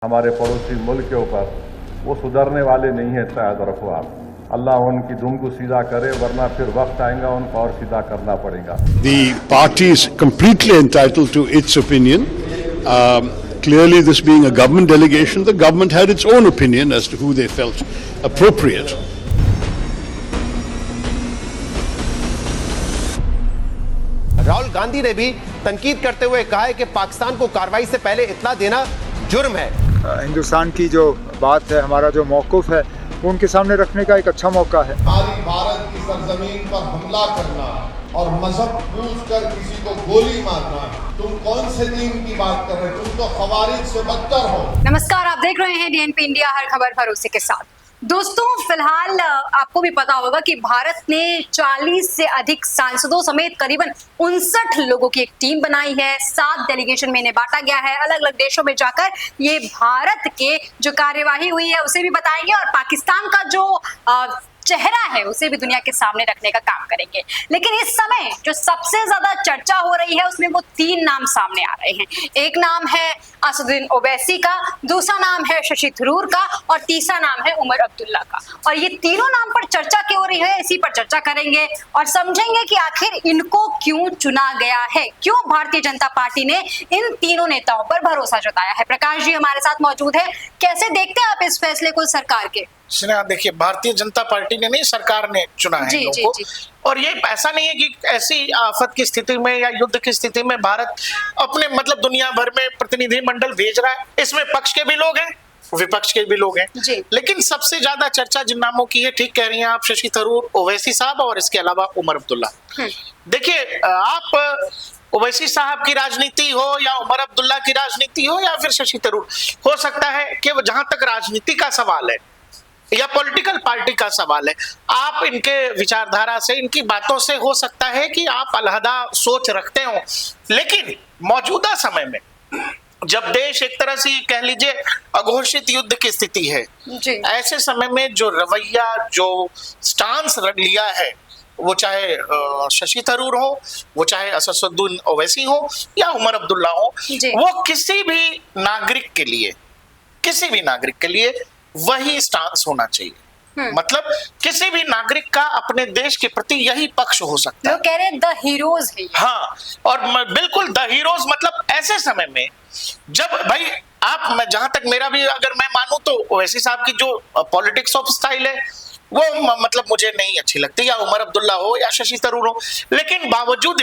हमारे पड़ोसी मुल्क के ऊपर वो सुधरने वाले नहीं है। शायद रखो आप, अल्लाह उनकी दुम को सीधा करे, वरना फिर वक्त आएगा उनको और सीधा करना पड़ेगा। The party is completely entitled to its opinion. Clearly, this being a government delegation, the government had its own opinion as to who they felt appropriate. Rahul Gandhi ने भी तनकीद करते हुए कहा है कि पाकिस्तान को कार्रवाई से पहले इत्तला देना जुर्म है। हिंदुस्तान की जो बात है, हमारा जो मौक़िफ़ है, वो उनके सामने रखने का एक अच्छा मौका है। हमारी भारत की सरजमीन पर हमला करना और मजहब पूछ कर किसी को गोली मारना, तुम कौन से दीन की बात कर रहे हो? तुम तो खवारिज से बदतर हो। नमस्कार, आप देख रहे हैं डीएनपी इंडिया, हर खबर भरोसे के साथ। दोस्तों, फिलहाल आपको भी पता होगा कि भारत ने 40 से अधिक सांसदों समेत करीबन 59 लोगों की एक टीम बनाई है। 7 डेलीगेशन में इन्हें बांटा गया है। अलग अलग देशों में जाकर ये भारत के जो कार्यवाही हुई है उसे भी बताएंगे और पाकिस्तान का जो चेहरा है उसे भी दुनिया के सामने रखने का काम करेंगे। लेकिन इस समय जो सबसे ज्यादा चर्चा हो रही है उसमें वो 3 नाम सामने आ रहे हैं। एक नाम है असदुद्दीन ओवैसी का, दूसरा नाम है शशि थरूर का और तीसरा नाम है उमर अब्दुल्ला का। और ये तीनों नाम पर चर्चा क्यों हो रही है, इसी पर चर्चा करेंगे और समझेंगे कि आखिर इनको क्यों चुना गया है, क्यों भारतीय जनता पार्टी ने इन तीनों नेताओं पर भरोसा जताया है। प्रकाश जी हमारे साथ मौजूद है। कैसे देखते हैं आप इस फैसले को सरकार के? देखिए, भारतीय जनता पार्टी ने नहीं, सरकार ने चुना है लोगों को। और ये ऐसा नहीं है कि ऐसी आफत की स्थिति में या युद्ध की स्थिति में भारत अपने दुनिया भर में प्रतिनिधिमंडल भेज रहा है। इसमें पक्ष के भी लोग हैं, विपक्ष के भी लोग हैं, लेकिन सबसे ज्यादा चर्चा जिन नामों की है, ठीक कह रही हैं आप, शशि थरूर, ओवैसी साहब और इसके अलावा उमर अब्दुल्ला। देखिए, आप ओवैसी साहब की राजनीति हो या उमर अब्दुल्ला की राजनीति हो या फिर शशि थरूर, हो सकता है कि जहां तक राजनीति का सवाल है या पॉलिटिकल पार्टी का सवाल है, आप इनके विचारधारा से, इनकी बातों से हो सकता है कि आप अलहदा सोच रखते हो। लेकिन मौजूदा समय में जब देश एक तरह से कह लीजिए अघोषित युद्ध की स्थिति है, ऐसे समय में जो रवैया, जो स्टांस लिया है, वो चाहे शशि थरूर हो, वो चाहे असदुद्दीन ओवैसी हो या उमर अब्दुल्ला हो, वो किसी भी नागरिक के लिए वही स्टांस होना चाहिए। मतलब किसी भी नागरिक का अपने देश के प्रति यही पक्ष हो सकता है। कह रहे हैं द हीरोज है। हाँ, और बिल्कुल द हीरोज, मतलब ऐसे समय में जब भाई मैं जहां तक मेरा भी अगर मैं मानूं तो ओवैसी साहब की जो पॉलिटिक्स ऑफ स्टाइल है वो मुझे नहीं अच्छी लगती, या उमर अब्दुल्ला हो या शशि थरूर हो। लेकिन बावजूद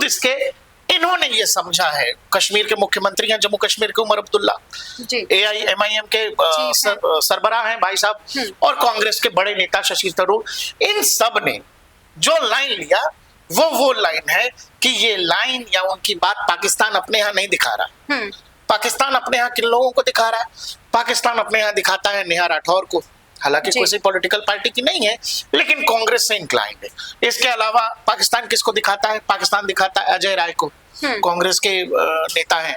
इसके इन्होंने ये समझा है, कश्मीर के मुख्यमंत्री हैं, जम्मू कश्मीर के उमर अब्दुल्ला, AIMIM के सरबराह हैं भाई साहब, और कांग्रेस के बड़े नेता शशि थरूर, इन सब ने जो लाइन लिया वो लाइन है कि ये लाइन या उनकी बात पाकिस्तान अपने यहाँ नहीं दिखा रहा। पाकिस्तान अपने यहाँ किन लोगों को दिखा रहा है? पाकिस्तान अपने यहाँ दिखाता है नेहा राठौर को, हालांकि किसी पॉलिटिकल पार्टी की नहीं है लेकिन कांग्रेस से इंक्लाइंड है। इसके अलावा पाकिस्तान किसको दिखाता है? पाकिस्तान दिखाता है अजय राय को, कांग्रेस के नेता हैं।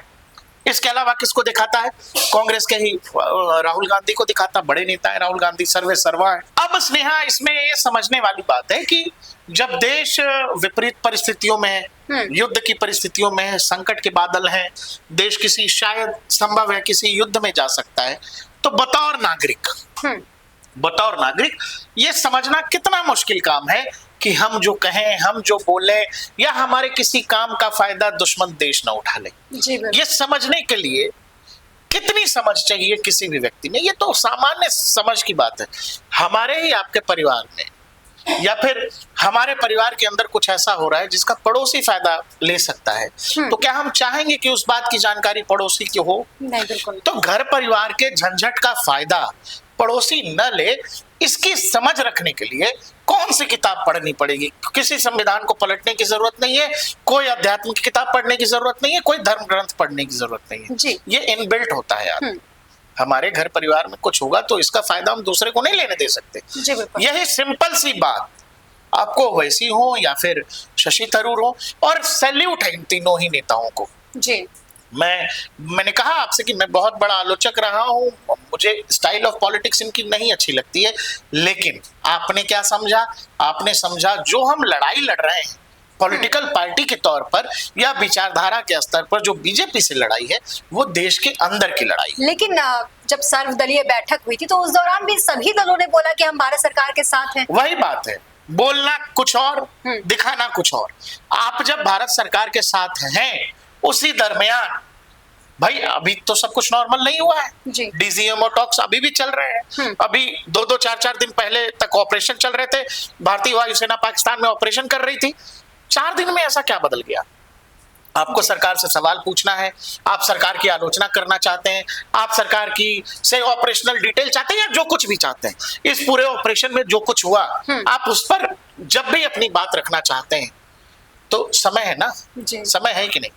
इसके अलावा किसको दिखाता है? कांग्रेस के ही राहुल गांधी को दिखाता, बड़े नेता है राहुल गांधी, सर्वे सर्वा है। अब स्नेहा, इसमें ये समझने वाली बात है कि जब देश विपरीत परिस्थितियों में है, युद्ध की परिस्थितियों में है, संकट के बादल हैं, देश किसी शायद संभव है किसी युद्ध में जा सकता है, तो बतौर नागरिक ये समझना कितना मुश्किल काम है कि हम जो कहें, हम जो बोले या हमारे किसी काम का फायदा दुश्मन देश न उठा ले। ये समझने के लिए कितनी समझ चाहिए किसी भी व्यक्ति में? ये तो सामान्य समझ की बात है। हमारे ही आपके परिवार में या फिर हमारे परिवार के अंदर कुछ ऐसा हो रहा है जिसका पड़ोसी फायदा ले सकता है, तो क्या हम चाहेंगे कि उस बात की जानकारी पड़ोसी की हो? नहीं, बिल्कुल। तो घर परिवार के झंझट का फायदा पड़ोसी न ले, इसकी समझ रखने के लिए कौन सी किताब पढ़नी पड़ेगी? किसी संविधान को पलटने की जरूरत नहीं है, कोई अध्यात्म की किताब पढ़ने की जरूरत नहीं है, कोई धर्म ग्रंथ पढ़ने की जरूरत नहीं है। ये इनबिल्ट होता है यार। हमारे घर परिवार में कुछ होगा तो इसका फायदा हम दूसरे को नहीं लेने दे सकते। यही सिंपल सी बात आपको ओवैसी हो या फिर शशि थरूर हो, और सैल्यूट है इन तीनों ही नेताओं को। मैंने कहा आपसे कि मैं बहुत बड़ा आलोचक रहा हूं, मुझे स्टाइल ऑफ पॉलिटिक्स इनकी नहीं अच्छी लगती है, लेकिन आपने क्या समझा? आपने समझा जो हम लड़ाई लड़ रहे हैं पॉलिटिकल पार्टी के तौर पर या विचारधारा के स्तर पर जो बीजेपी से लड़ाई है वो देश के अंदर की लड़ाई है। लेकिन जब सर्वदलीय बैठक हुई थी तो उस दौरान भी सभी दलों ने बोला कि हम भारत सरकार के साथ हैं। वही बात है, बोलना कुछ और दिखाना कुछ और। आप जब भारत सरकार के साथ हैं उसी दरमियान भाई अभी तो सब कुछ नॉर्मल नहीं हुआ है जी। डीजीएमओ टॉक्स अभी भी चल रहे हैं। अभी 2-4 दिन पहले तक ऑपरेशन चल रहे थे, भारतीय वायुसेना पाकिस्तान में ऑपरेशन कर रही थी। 4 दिन में ऐसा क्या बदल गया? आपको सरकार से सवाल पूछना है, आप सरकार की आलोचना करना चाहते हैं, आप सरकार की से ऑपरेशनल डिटेल चाहते हैं या जो कुछ भी चाहते हैं, इस पूरे ऑपरेशन में जो कुछ हुआ आप उस पर जब भी अपनी बात रखना चाहते हैं तो समय है ना जी। समय है कि नहीं?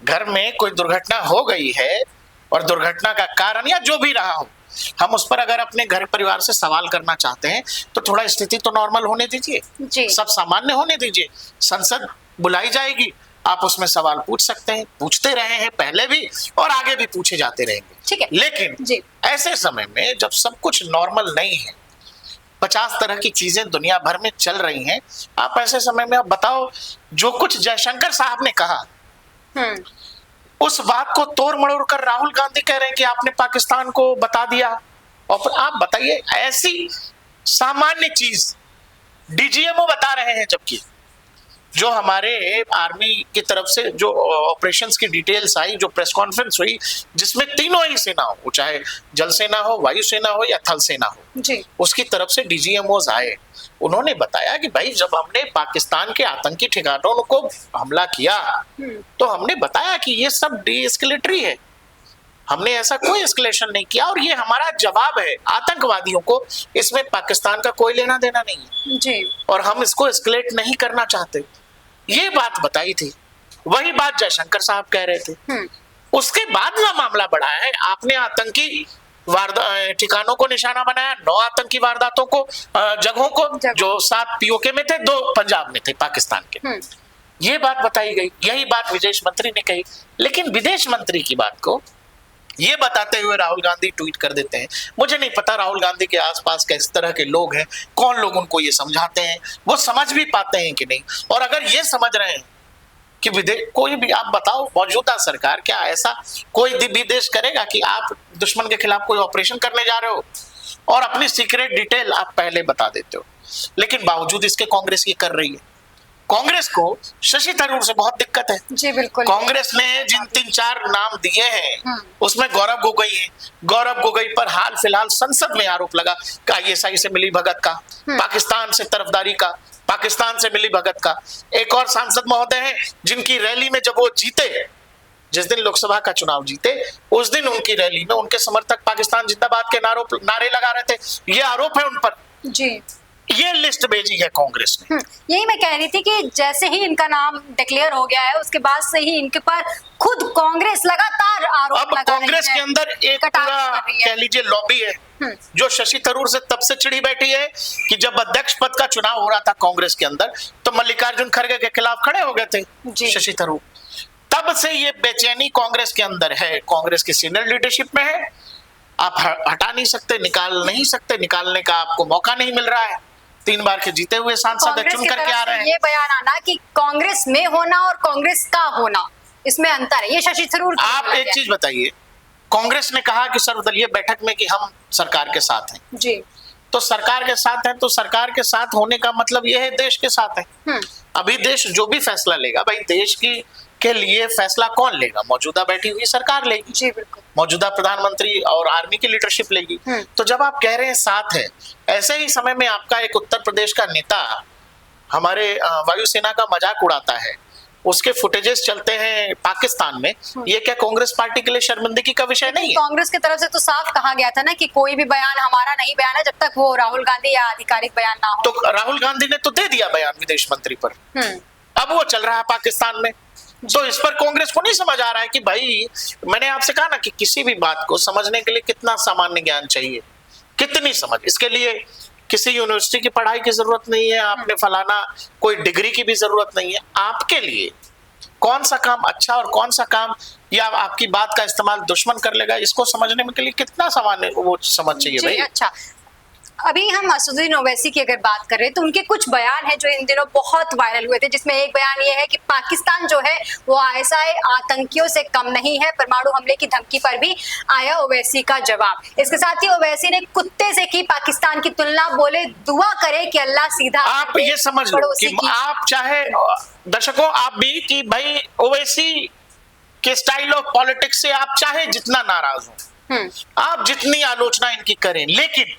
घर में कोई दुर्घटना हो गई है और दुर्घटना का कारण या जो भी रहा हो, हम उस पर अगर अपने घर परिवार से सवाल करना चाहते हैं तो थोड़ा स्थिति तो नॉर्मल होने दीजिए, सब सामान्य होने दीजिए। संसद बुलाई जाएगी, आप उसमें सवाल पूछ सकते हैं, पूछते रहे हैं पहले भी और आगे भी पूछे जाते रहेंगे, ठीक है। लेकिन ऐसे समय में जब सब कुछ नॉर्मल नहीं है, 50 तरह की चीजें दुनिया भर में चल रही हैं, आप ऐसे समय में आप बताओ जो कुछ जयशंकर साहब ने कहा उस बात को तोड़ मरोड़ कर राहुल गांधी कह रहे हैं कि आपने पाकिस्तान को बता दिया। और फिर आप बताइए ऐसी सामान्य चीज डीजीएमओ बता रहे हैं, जबकि जो हमारे आर्मी की तरफ से जो ऑपरेशंस की डिटेल्स आई, जो प्रेस कॉन्फ्रेंस हुई जिसमें तीनों ही सेना हो, चाहे जल सेना हो, वायु सेना हो या थल सेना हो जी। उसकी तरफ से डीजीएमओज आए, उन्होंने बताया कि भाई जब हमने पाकिस्तान के आतंकी ठिकानों को हमला किया तो हमने बताया कि ये सब डीएस्केलेटरी है, हमने ऐसा कोई एस्केलेशन नहीं किया और ये हमारा जवाब है आतंकवादियों को, इसमें पाकिस्तान का कोई लेना देना नहीं है जी। और हम इसको एस्केलेट नहीं करना चाहते, ये बात बताई थी। वही बात जयशंकर साहब कह रहे थे। उसके बाद ना मामला बढ़ा है, आपने आतंकी ठिकानों को निशाना बनाया, 9 आतंकी वारदातों को, जगहों को, जो 7 पीओके में थे, 2 पंजाब में थे पाकिस्तान के। ये बात बताई गई, यही बात विदेश मंत्री ने कही। लेकिन विदेश मंत्री की बात को ये बताते हुए राहुल गांधी ट्वीट कर देते हैं। मुझे नहीं पता राहुल गांधी के आसपास किस तरह के लोग हैं, कौन लोग उनको ये समझाते हैं, वो समझ भी पाते हैं कि नहीं। और अगर ये समझ रहे हैं कि विदेश कोई भी, आप बताओ मौजूदा सरकार क्या ऐसा कोई भी देश करेगा कि आप दुश्मन के खिलाफ कोई ऑपरेशन करने जा रहे हो और अपनी सीक्रेट डिटेल आप पहले बता देते हो? लेकिन बावजूद इसके कांग्रेस ये कर रही है। कांग्रेस को शशि थरूर से बहुत दिक्कत है जी। बिल्कुल। कांग्रेस ने जिन 3-4 नाम दिए हैं उसमें गौरव गोगोई है। गौरव गोगोई पर हाल फिलहाल संसद में आरोप लगा कि आईएसआई से मिली भगत का, पाकिस्तान से तरफदारी का, पाकिस्तान से मिली भगत का। एक और सांसद महोदय हैं जिनकी रैली में जब वो जीते, जिस दिन लोकसभा का चुनाव जीते, उस दिन उनकी रैली में उनके समर्थक पाकिस्तान जिंदाबाद के नारे लगा रहे थे। ये आरोप है उन पर जी। ये लिस्ट भेजी है कांग्रेस ने। यही मैं कह रही थी कि जैसे ही इनका नाम डिक्लेयर हो गया है उसके बाद से ही इनके पर खुद कांग्रेस लगातार आरोप लगा रही है। कांग्रेस के अंदर एक पूरा कह लीजिए लॉबी है जो शशि थरूर से तब से चिड़ी बैठी है कि जब अध्यक्ष पद का चुनाव हो रहा था कांग्रेस के अंदर तो मल्लिकार्जुन खड़गे के खिलाफ खड़े हो गए थे शशि थरूर। तब से ये बेचैनी कांग्रेस के अंदर है, कांग्रेस की सीनियर लीडरशिप में है। आप हटा नहीं सकते, निकाल नहीं सकते, निकालने का आपको मौका नहीं मिल रहा है। 3 बार के जीते हुए सांसद चुन करके आ रहे हैं। ये बयान आना कि कांग्रेस में होना और कांग्रेस का होना, इसमें अंतर है। ये शशि थरूर। आप एक चीज बताइए, कांग्रेस ने कहा कि सर्वदलीय बैठक में कि हम सरकार के साथ हैं जी। तो सरकार के साथ है तो सरकार के साथ होने का मतलब यह है देश के साथ है। अभी देश जो भी फैसला लेगा, भाई देश की के लिए फैसला कौन लेगा? मौजूदा बैठी हुई सरकार लेगी जी। बिल्कुल। मौजूदा प्रधानमंत्री और आर्मी की लीडरशिप लेगी। तो जब आप कह रहे हैं साथ है, ऐसे ही समय में आपका एक उत्तर प्रदेश का नेता हमारे वायुसेना का मजाक उड़ाता है, उसके फुटेजेस चलते हैं पाकिस्तान में, ये क्या कांग्रेस पार्टी के लिए शर्मिंदगी का विषय नहीं है? कांग्रेस की तरफ से तो साफ कहा गया था ना कि कोई भी बयान हमारा नहीं बयान है जब तक वो राहुल गांधी या आधिकारिक बयान ना हो। तो राहुल गांधी ने तो दे दिया बयान विदेश मंत्री पर, अब वो चल रहा है पाकिस्तान में। तो इस पर कांग्रेस को नहीं समझ आ रहा है कि भाई मैंने आपसे कहा ना कि किसी भी बात को समझने के लिए कितना सामान्य ज्ञान चाहिए, कितनी समझ। इसके लिए किसी यूनिवर्सिटी की पढ़ाई की जरूरत नहीं है, आपने फलाना कोई डिग्री की भी जरूरत नहीं है। आपके लिए कौन सा काम अच्छा और कौन सा काम या आपकी बात का इस्तेमाल दुश्मन कर लेगा, इसको समझने में के लिए कितना सामान्य वो समझ चाहिए भाई। अच्छा, अभी हम असदुद्दीन ओवैसी की अगर बात कर रहे हैं तो उनके कुछ बयान हैं जो इन दिनों बहुत वायरल हुए थे, जिसमें एक बयान ये है कि पाकिस्तान जो है वो आईएसआई आतंकियों से कम नहीं है। परमाणु हमले की धमकी पर भी आया ओवैसी का जवाब। इसके साथ ही ओवैसी ने कुत्ते से की पाकिस्तान की तुलना, बोले दुआ करे कि अल्लाह सीधा। आप ये समझ लो कि आप चाहे दर्शकों आप भी कि भाई ओवैसी के स्टाइल ऑफ पॉलिटिक्स से आप चाहे जितना नाराज हो, आप जितनी आलोचना इनकी करें, लेकिन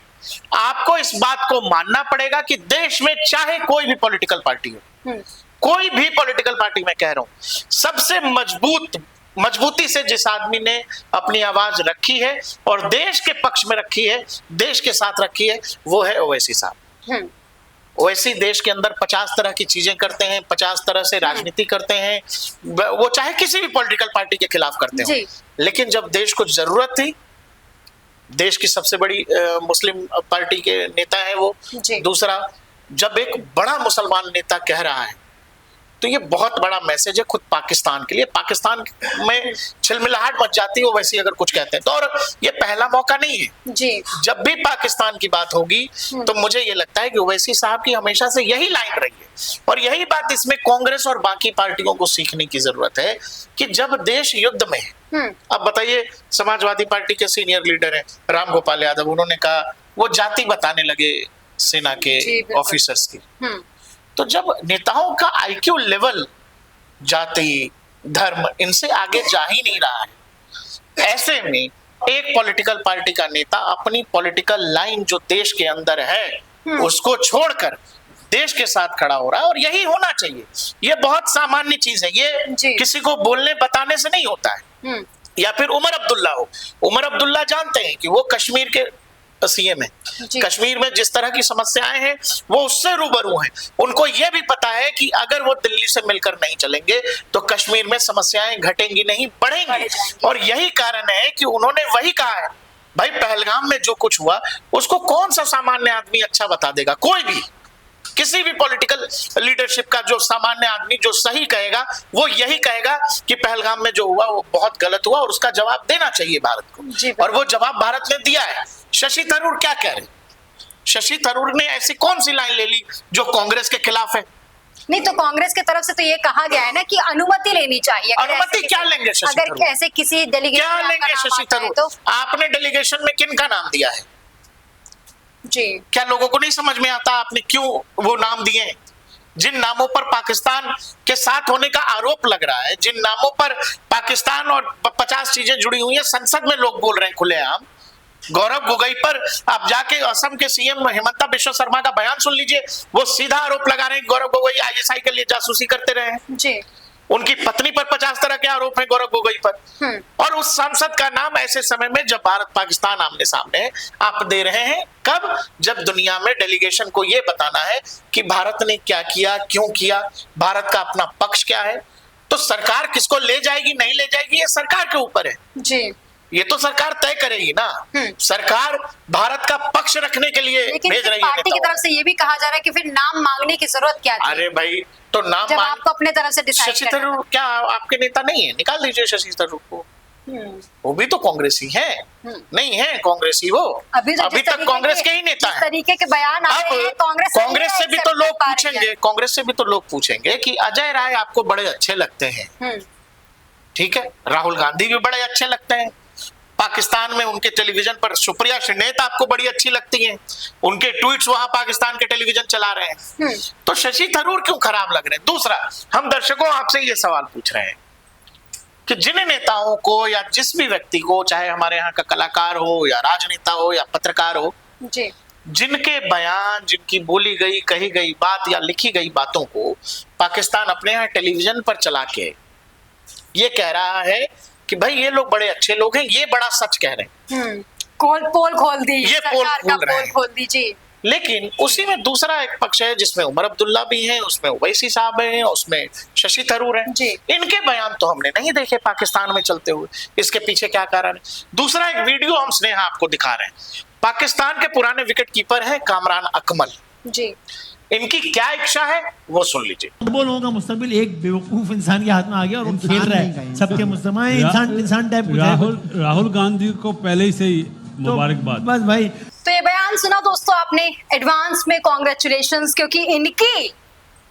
आपको इस बात को मानना पड़ेगा कि देश में चाहे कोई भी पॉलिटिकल पार्टी हो, कोई भी पॉलिटिकल पार्टी मैं कह रहा हूं, सबसे मजबूती से जिस आदमी ने अपनी आवाज रखी है और देश के पक्ष में रखी है, देश के साथ रखी है, वो है ओवैसी साहब। ओवैसी देश के अंदर 50 तरह की चीजें करते हैं, 50 तरह से राजनीति करते हैं, वो चाहे किसी भी पॉलिटिकल पार्टी के खिलाफ करते हो, लेकिन जब देश को जरूरत थी, देश की सबसे बड़ी मुस्लिम पार्टी के नेता है वो, दूसरा जब एक बड़ा मुसलमान नेता कह रहा है तो ये बहुत बड़ा मैसेज है खुद पाकिस्तान के लिए। पाकिस्तान में छिलमिलाहट मच जाती है वैसे अगर कुछ कहते हैं तो, और ये पहला मौका नहीं है जी। जब भी पाकिस्तान की बात होगी तो मुझे ये लगता है कि ओवैसी साहब की हमेशा से यही लाइन रही है, और यही बात इसमें कांग्रेस और बाकी पार्टियों को सीखने की जरूरत है कि जब देश युद्ध में है। अब बताइए, समाजवादी पार्टी के सीनियर लीडर है राम गोपाल यादव, उन्होंने कहा वो जाति बताने लगे सेना के ऑफिसर्स की। तो जब नेताओं का आईक्यू लेवल जाति धर्म इनसे आगे जा ही नहीं रहा है, ऐसे में एक पॉलिटिकल पार्टी का नेता अपनी पॉलिटिकल लाइन जो देश के अंदर है उसको छोड़कर देश के साथ खड़ा हो रहा है, और यही होना चाहिए। ये बहुत सामान्य चीज है, ये किसी को बोलने बताने से नहीं होता है। या फिर उमर अब्दुल्ला हो, उमर अब्दुल्ला जानते हैं कि वो कश्मीर के सीएम है, कश्मीर में जिस तरह की समस्याएं हैं वो उससे रूबरू हैं। उनको यह भी पता है कि अगर वो दिल्ली से मिलकर नहीं चलेंगे तो कश्मीर में समस्याएं घटेंगी नहीं, बढ़ेंगी। और यही कारण है कि उन्होंने वही कहा है, भाई पहलगाम में जो कुछ हुआ उसको कौन सा सामान्य आदमी अच्छा बता देगा? कोई भी, किसी भी पॉलिटिकल लीडरशिप का जो सामान्य आदमी जो सही कहेगा वो यही कहेगा कि पहलगाम में जो हुआ वो बहुत गलत हुआ और उसका जवाब देना चाहिए भारत को, और वो जवाब भारत ने दिया है। शशि थरूर क्या कह रहे? शशि थरूर ने ऐसी कौन सी लाइन ले ली जो कांग्रेस के खिलाफ है? नहीं तो कांग्रेस की तरफ से तो ये कहा गया है ना कि अनुमति लेनी चाहिए। अनुमति क्या लेंगे शशि थरूर? अगर ऐसे किसी डेलीगेशन क्या लेंगे शशि थरूर? तो आपने डेलीगेशन में किन का नाम दिया है जी? क्या लोगों को नहीं समझ में आता आपने क्यों वो नाम दिए हैं? जिन नामों पर पाकिस्तान के साथ होने का आरोप लग रहा है, जिन नामों पर पाकिस्तान और 50 चीजें जुड़ी हुई है, संसद में लोग बोल रहे हैं खुलेआम। गौरव गोगोई पर आप जाके असम के सीएम हिमंता बिश्वा शर्मा का बयान सुन लीजिए, वो सीधा आरोप लगा रहे हैं गौरव गोगोई आईएसआई के लिए जासूसी करते रहे हैं जी। उनकी पत्नी पर 50 तरह के आरोप हैं गौरव गोगोई पर, और उस सांसद का नाम ऐसे समय में जब भारत पाकिस्तान आमने सामने आप दे रहे हैं, कब? जब दुनिया में डेलीगेशन को यह बताना है कि भारत ने क्या किया, क्यों किया, भारत का अपना पक्ष क्या है। तो सरकार किसको ले जाएगी नहीं ले जाएगी ये सरकार के ऊपर है जी। ये तो सरकार तय करेगी ना। सरकार भारत का पक्ष रखने के लिए भेज रही है। पार्टी की तरफ से ये भी कहा जा रहा है कि फिर नाम मांगने की जरूरत क्या थी? अरे भाई तो नाम जब आपको अपने तरफ से डिसाइड शशि थरूर क्या आपके नेता नहीं है? निकाल दीजिए शशि थरूर को, वो भी तो कांग्रेसी है। नहीं है कांग्रेसी वो, अभी तक कांग्रेस के ही नेता है। तरीके के बयान आ रहे हैं कांग्रेस से भी तो लोग पूछेंगे, कांग्रेस से भी तो लोग पूछेंगे कि अजय राय आपको बड़े अच्छे लगते हैं, ठीक है, राहुल गांधी भी बड़े अच्छे लगते हैं, पाकिस्तान में उनके टेलीविजन पर सुप्रिया श्रीनेत आपको बड़ी अच्छी लगती हैं, उनके ट्वीट्स वहां पाकिस्तान के टेलीविजन चला रहे हैं, तो शशि थरूर क्यों खराब लग रहे हैं? दूसरा, हम दर्शकों आपसे ये सवाल पूछ रहे हैं कि जिन नेताओं को या जिस भी व्यक्ति को, चाहे हमारे यहाँ का कलाकार हो या राजनेता हो या पत्रकार हो जी, जिनके बयान, जिनकी बोली गई, कही गई बात या लिखी गई बातों को पाकिस्तान अपने यहाँ टेलीविजन पर चला के ये कह रहा है कि भाई ये लोग बड़े अच्छे लोग हैं, ये बड़ा सच कह रहे हैं, पोल खोल दी, ये पोल खोल दी जी। लेकिन उसी में दूसरा एक पक्ष है जिसमें उमर अब्दुल्ला भी हैं, उसमें ओवैसी साहब हैं, उसमें शशि थरूर हैं जी। इनके बयान तो हमने नहीं देखे पाकिस्तान में चलते हुए, इसके पीछे क्या कारण है? दूसरा एक वीडियो हम स्नेहा आपको दिखा रहे हैं, पाकिस्तान के पुराने विकेट कीपर हैं कामरान अकमल जी, इनकी क्या इच्छा है वो सुन लीजिए। फुटबॉल होगा मुस्तकबिल एक बेवकूफ इंसान के हाथ में आ गया और वो खेल रहा है सबके मुस्तकबिल इंसान टाइप। राहुल गांधी को पहले ही से मुबारकबाद। बस भाई, तो ये बयान सुना दोस्तों आपने, एडवांस में कॉन्ग्रेचुलेशंस, क्योंकि इनकी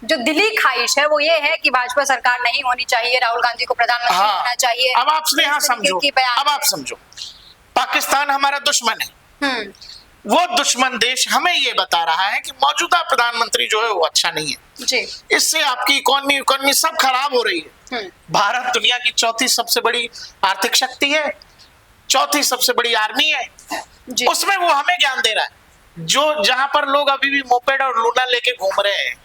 जो दिली ख्वाहिश है वो ये है कि भाजपा सरकार नहीं होनी चाहिए, राहुल गांधी को प्रधानमंत्री होना चाहिए। अब आप स्नेहा समझो, अब आप समझो, पाकिस्तान हमारा दुश्मन है, वो दुश्मन देश हमें ये बता रहा है कि मौजूदा प्रधानमंत्री जो है वो अच्छा नहीं है जी। इससे आपकी इकोनॉमी सब खराब हो रही है। भारत दुनिया की चौथी सबसे बड़ी आर्थिक शक्ति है, चौथी सबसे बड़ी आर्मी है, उसमें वो हमें ज्ञान दे रहा है। जो जहां पर लोग अभी भी मोपेड और लूना लेके घूम रहे हैं,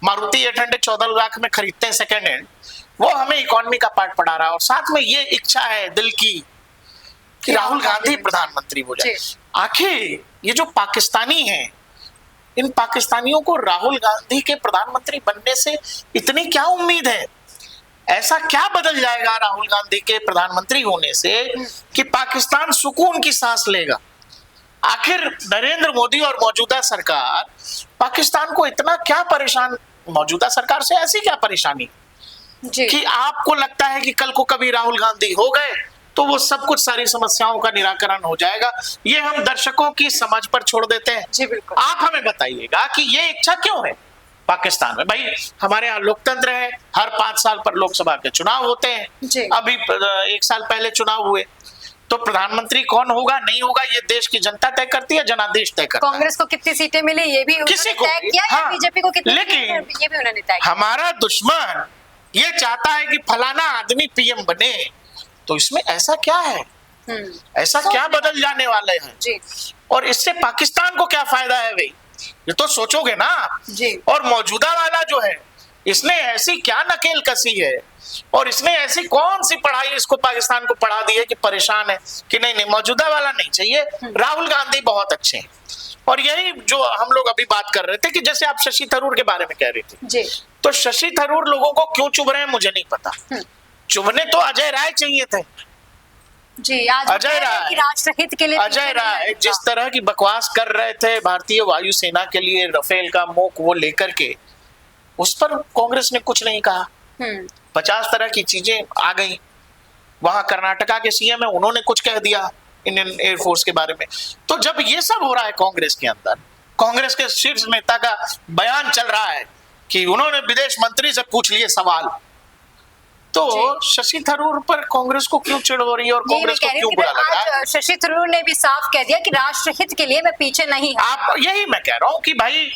मारुति 800 14 लाख में खरीदते हैं सेकेंड हैंड, वो हमें इकोनॉमी का पाठ पढ़ा रहा है। और साथ में ये इच्छा है दिल की कि राहुल गांधी प्रधानमंत्री हो जाए। आखिर ये जो पाकिस्तानी हैं, इन पाकिस्तानियों को राहुल गांधी के प्रधानमंत्री बनने से इतनी क्या उम्मीद है? ऐसा क्या बदल जाएगा राहुल गांधी के प्रधानमंत्री होने से कि पाकिस्तान सुकून की सांस लेगा? आखिर नरेंद्र मोदी और मौजूदा सरकार पाकिस्तान को इतना क्या परेशान, मौजूदा सरकार से ऐसी क्या परेशानी कि आपको लगता है कि कल को कभी राहुल गांधी हो गए तो वो सब कुछ सारी समस्याओं का निराकरण हो जाएगा? ये हम दर्शकों की समझ पर छोड़ देते हैं। जी बिल्कुल। आप हमें बताइएगा कि ये इच्छा क्यों है पाकिस्तान में? भाई हमारे यहाँ लोकतंत्र है, हर 5 साल पर लोकसभा के चुनाव होते हैं, अभी 1 साल पहले चुनाव हुए, तो प्रधानमंत्री कौन होगा नहीं होगा ये देश की जनता तय करती है, जनादेश तय करता है। कांग्रेस को कितनी सीटें मिली ये भी किसी को तय किया, हाँ, बीजेपी को कितनी, लेकिन ये भी उन्होंने तय किया। हमारा दुश्मन ये चाहता है कि फलाना आदमी पीएम बने, तो इसमें ऐसा क्या है? ऐसा क्या बदल जाने वाले हैं जी? और इससे पाकिस्तान को क्या फायदा है भाई? ये तो सोचोगे ना जी। और मौजूदा वाला जो है, इसने ऐसी क्या नकेल कसी है और इसने ऐसी कौन सी पढ़ाई इसको पाकिस्तान को पढ़ा दी है कि परेशान है कि नहीं मौजूदा वाला नहीं चाहिए, राहुल गांधी बहुत अच्छे हैं। और यही जो हम लोग अभी बात कर रहे थे कि जैसे आप शशि थरूर के बारे में कह रही थी जी, तो शशि थरूर लोगों को क्यों चुभ रहे हैं मुझे नहीं पता। चुभने तो अजय राय चाहिए थे जी। आज अजय राय राष्ट्रहित के लिए, अजय राय जिस तरह की बकवास कर रहे थे भारतीय वायुसेना के लिए रफेल का मोक वो लेकर के, उस पर कांग्रेस ने कुछ नहीं कहा। 50 तरह की चीजें आ गई। वहां कर्नाटका के सीएम है, उन्होंने कुछ कह दिया इंडियन एयरफोर्स के बारे में। तो जब ये सब हो रहा है कांग्रेस के अंदर, कांग्रेस के शीर्ष नेता का बयान चल रहा है कि उन्होंने विदेश मंत्री से पूछ लिए सवाल, तो शशि थरूर पर कांग्रेस को क्यों चिढ़ हो रही है और कांग्रेस को क्यों बुरा लग रहा है? शशि थरूर ने भी साफ कह दिया कि राष्ट्रहित के लिए मैं पीछे नहीं। आप यही मैं कह रहा हूं कि भाई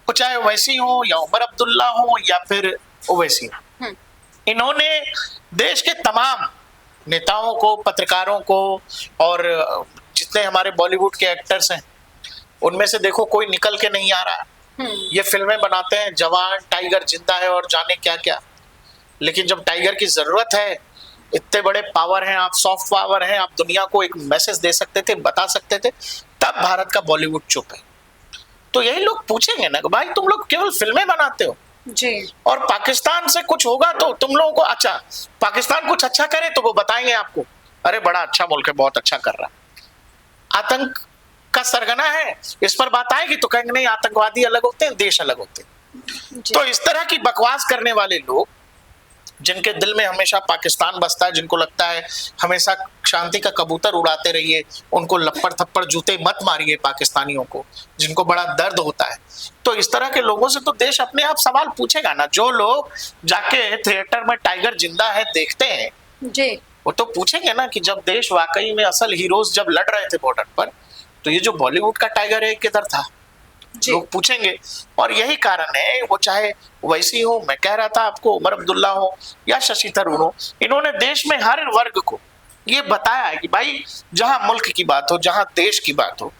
चाहे ओवैसी हो या उमर अब्दुल्ला हो या फिर ओवैसी हो, इन्होंने देश के तमाम नेताओं को, पत्रकारों को और जितने हमारे बॉलीवुड के एक्टर्स हैं उनमें से देखो कोई निकल के नहीं आ रहा। ये फिल्में बनाते हैं, जवान, टाइगर जिंदा है और जाने क्या क्या, लेकिन जब टाइगर की जरूरत है, इतने बड़े पावर हैं आप, सॉफ्ट पावर हैं आप, दुनिया को एक मैसेज दे सकते थे, बता सकते थे, तब भारत का बॉलीवुड चुप है। तो यही लोग पूछेंगे ना भाई तुम लोग केवल फिल्में बनाते हो जी, और पाकिस्तान से कुछ होगा तो तुम लोगों को, अच्छा पाकिस्तान कुछ अच्छा करे तो वो बताएंगे आपको, अरे बड़ा अच्छा मुल्क है, बहुत अच्छा कर रहा। आतंक का सरगना है, इस पर बात आएगी तो कहेंगे नहीं आतंकवादी अलग होते हैं, देश अलग होते हैं। तो इस तरह की बकवास करने वाले लोग जिनके दिल में हमेशा पाकिस्तान बसता है, जिनको लगता है हमेशा शांति का कबूतर उड़ाते रहिए, उनको लप्पड़ थप्पड़ जूते मत मारिए पाकिस्तानियों को, जिनको बड़ा दर्द होता है, तो इस तरह के लोगों से तो देश अपने आप सवाल पूछेगा ना। जो लोग जाके थिएटर में टाइगर जिंदा है देखते हैं जी, वो तो पूछेंगे ना कि जब देश वाकई में असल हीरोज जब लड़ रहे थे बॉर्डर पर, तो ये जो बॉलीवुड का टाइगर है किधर था, लोग पूछेंगे। और यही कारण है, वो चाहे वैसी हो, मैं कह रहा था आपको, उमर अब्दुल्ला हो या शशि थरूर हो, इन्होंने देश में हर वर्ग को ये बताया है कि भाई जहां मुल्क की बात हो, जहां देश की बात हो,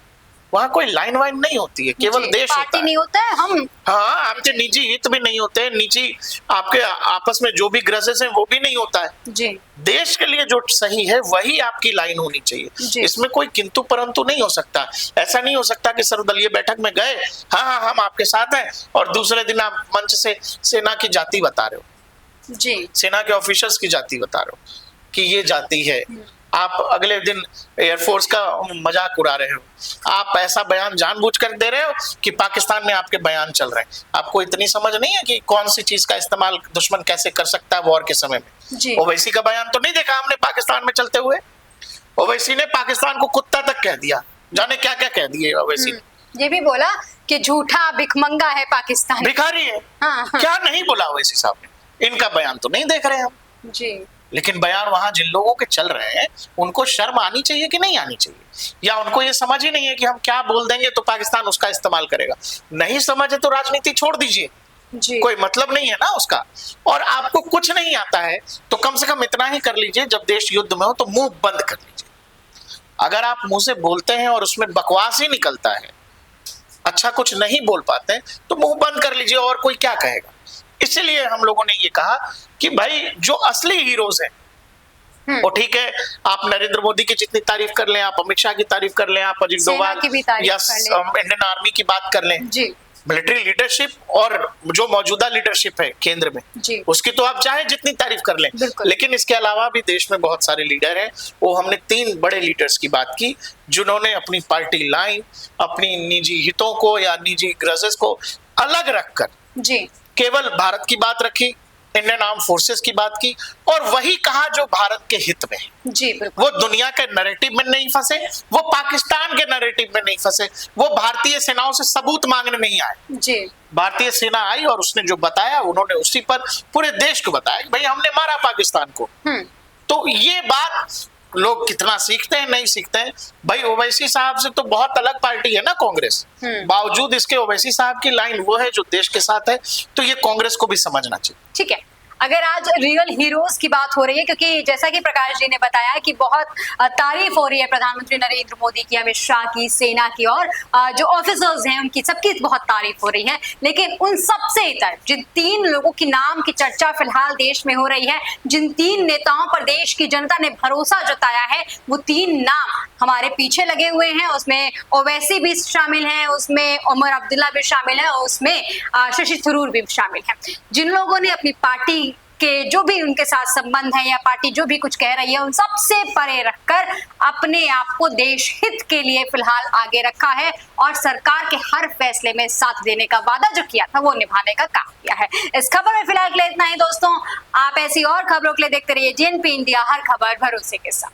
वहां कोई लाइन वाइन नहीं होती है, केवल देश होता है। नहीं होता है, हम हाँ, आपके निजी हित भी नहीं होते, निजी आपके आपस में जो भी ग्रजेस हैं वो भी नहीं होता है जी। देश के लिए जो सही है वही आपकी लाइन होनी चाहिए, इसमें कोई किंतु परंतु नहीं हो सकता। ऐसा नहीं हो सकता कि सर्वदलीय बैठक में गए, हाँ हम आपके साथ हैं, और दूसरे दिन आप मंच से सेना की जाति बता रहे हो जी, सेना के ऑफिसर्स की जाति बता रहे हो कि ये जाति है, आप अगले दिन एयरफोर्स का मजाक उड़ा रहे हो, आप ऐसा बयान जानबूझकर दे रहे हो कि पाकिस्तान में आपके बयान चल रहे हैं। आपको इतनी समझ नहीं है कि कौन सी चीज का इस्तेमाल दुश्मन कैसे कर सकता है वॉर के समय में। ओवैसी का बयान तो नहीं देखा हमने पाकिस्तान में चलते हुए, ओवैसी ने पाकिस्तान को कुत्ता तक कह दिया, जाने क्या क्या कह दिए ओवैसी ने। ये भी बोला कि झूठा भिखमंगा है पाकिस्तान, भिखारी है। हाँ, हाँ। क्या नहीं बोला ओवैसी साहब ने? इनका बयान तो नहीं देख रहे हम जी, लेकिन बयान वहां जिन लोगों के चल रहे हैं उनको शर्म आनी चाहिए कि नहीं आनी चाहिए, या उनको ये समझ ही नहीं है कि हम क्या बोल देंगे तो पाकिस्तान उसका इस्तेमाल करेगा। नहीं समझ है तो राजनीति छोड़ दीजिए, जी, कोई मतलब नहीं है ना उसका। और आपको कुछ नहीं आता है तो कम से कम इतना ही कर लीजिए, जब देश युद्ध में हो तो मुंह बंद कर लीजिए। अगर आप मुंह से बोलते हैं और उसमें बकवास ही निकलता है, अच्छा कुछ नहीं बोल पाते हैं, तो मुंह बंद कर लीजिए, और कोई क्या कहेगा। इसलिए हम लोगों ने ये कहा कि भाई जो असली हीरोज हैं वो ठीक है, आप नरेंद्र मोदी की जितनी तारीफ कर लें, आप अमित शाह की तारीफ कर लें, आप अजीत डोभाल या इंडियन आर्मी की बात कर लें, जी, मिलिट्री लीडरशिप और जो मौजूदा लीडरशिप है केंद्र में जी, उसकी तो आप चाहे जितनी तारीफ कर लें, लेकिन इसके अलावा भी देश में बहुत सारे लीडर हैं। वो हमने 3 बड़े लीडर्स की बात की जिन्होंने अपनी पार्टी लाइन, अपनी निजी हितों को या निजी ग्रजेस को अलग रखकर जी, केवल भारत की बात रखी, इंडियन आर्म फोर्सेस की बात की, और वही कहा जो भारत के हित में है। जी, बिल्कुल। वो दुनिया के नैरेटिव में नहीं फंसे, वो पाकिस्तान के नैरेटिव में नहीं फंसे, वो भारतीय सेनाओं से सबूत मांगने नहीं आए। जी, भारतीय सेना आई और उसने जो बताया उन्होंने उसी पर पूरे देश को बताया कि भाई हमने मारा पाकिस्तान को। तो ये बात लोग कितना सीखते हैं नहीं सीखते हैं। भाई ओवैसी साहब से तो बहुत अलग पार्टी है ना कांग्रेस, बावजूद इसके ओवैसी साहब की लाइन वो है जो देश के साथ है, तो ये कांग्रेस को भी समझना चाहिए। ठीक है, अगर आज रियल हीरोज की बात हो रही है, क्योंकि जैसा कि प्रकाश जी ने बताया कि बहुत तारीफ हो रही है प्रधानमंत्री नरेंद्र मोदी की, अमित शाह की, सेना की, और जो ऑफिसर्स हैं उनकी सबकी बहुत तारीफ हो रही है, लेकिन उन सबसे इतर जिन 3 लोगों की नाम की चर्चा फिलहाल देश में हो रही है, जिन 3 नेताओं पर देश की जनता ने भरोसा जताया है, वो 3 नाम हमारे पीछे लगे हुए हैं। उसमें ओवैसी भी शामिल हैं, उसमें उमर अब्दुल्ला भी शामिल है, और उसमें शशि थरूर भी शामिल है। जिन लोगों ने अपनी पार्टी के जो भी उनके साथ संबंध है या पार्टी जो भी कुछ कह रही है उन सबसे परे रखकर अपने आप को देश हित के लिए फिलहाल आगे रखा है, और सरकार के हर फैसले में साथ देने का वादा जो किया था वो निभाने का काम किया है। इस खबर में फिलहाल के लिए इतना ही दोस्तों। आप ऐसी और खबरों के लिए देखते रहिए DNP इंडिया, हर खबर भरोसे के साथ।